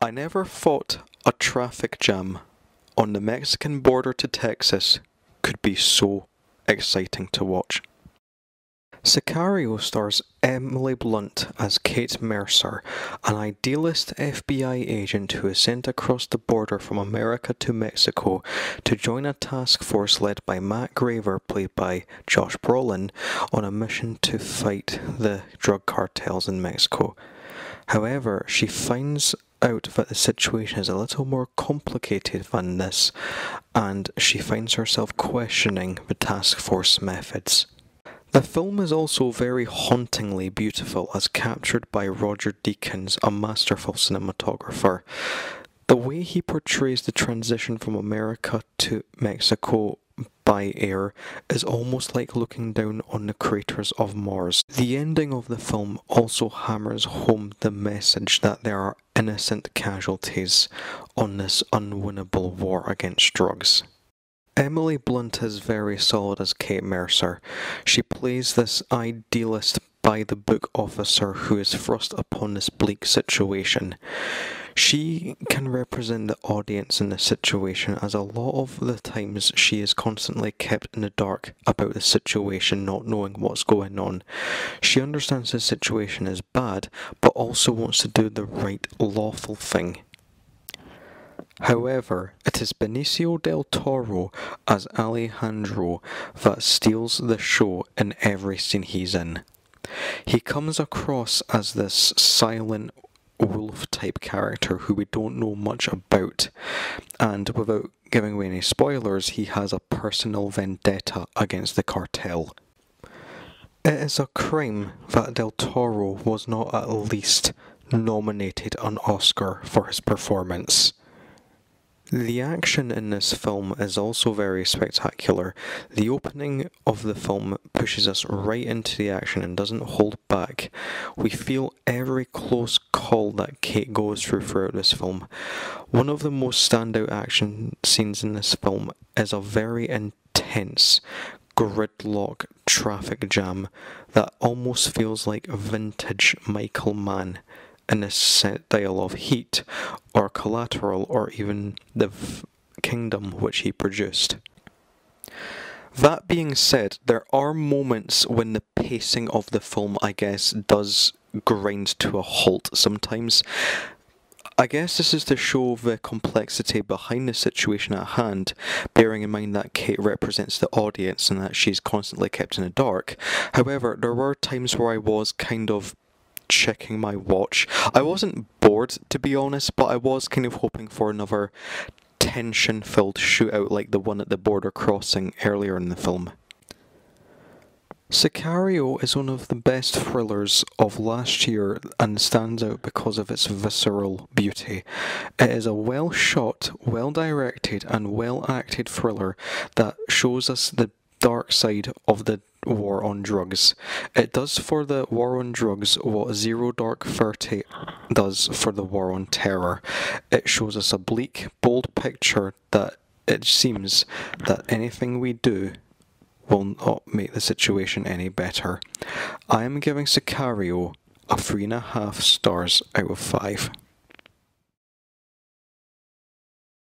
I never thought a traffic jam on the Mexican border to Texas could be so exciting to watch. Sicario stars Emily Blunt as Kate Mercer, an idealist FBI agent who is sent across the border from America to Mexico to join a task force led by Matt Graver, played by Josh Brolin, on a mission to fight the drug cartels in Mexico. However, she finds out that the situation is a little more complicated than this, and she finds herself questioning the task force methods. The film is also very hauntingly beautiful as captured by Roger Deakins, a masterful cinematographer. The way he portrays the transition from America to Mexico by air is almost like looking down on the craters of Mars. The ending of the film also hammers home the message that there are innocent casualties on this unwinnable war against drugs. Emily Blunt is very solid as Kate Mercer. She plays this idealist by-the-book officer who is thrust upon this bleak situation. She can represent the audience in this situation, as a lot of the times she is constantly kept in the dark about the situation, not knowing what's going on. She understands the situation is bad, but also wants to do the right, lawful thing. However, it is Benicio del Toro as Alejandro that steals the show in every scene he's in. He comes across as this silent wolf-type character who we don't know much about, and without giving away any spoilers, he has a personal vendetta against the cartel. It is a crime that Del Toro was not at least nominated an Oscar for his performance. The action in this film is also very spectacular. The opening of the film pushes us right into the action and doesn't hold back. We feel every close call that Kate goes through throughout this film. One of the most standout action scenes in this film is a very intense gridlock traffic jam that almost feels like vintage Michael Mann in the style of Heat, or Collateral, or even The Kingdom, which he produced. That being said, there are moments when the pacing of the film, I guess, does grind to a halt sometimes. I guess this is to show the complexity behind the situation at hand, bearing in mind that Kate represents the audience and that she's constantly kept in the dark. However, there were times where I was kind of checking my watch. I wasn't bored, to be honest, but I was kind of hoping for another tension-filled shootout like the one at the border crossing earlier in the film. Sicario is one of the best thrillers of last year and stands out because of its visceral beauty. It is a well-shot, well-directed and well-acted thriller that shows us the dark side of the war on drugs. It does for the war on drugs what Zero Dark 30 does for the war on terror. It shows us a bleak, bold picture that it seems that anything we do will not make the situation any better. I am giving Sicario a 3.5 stars out of 5.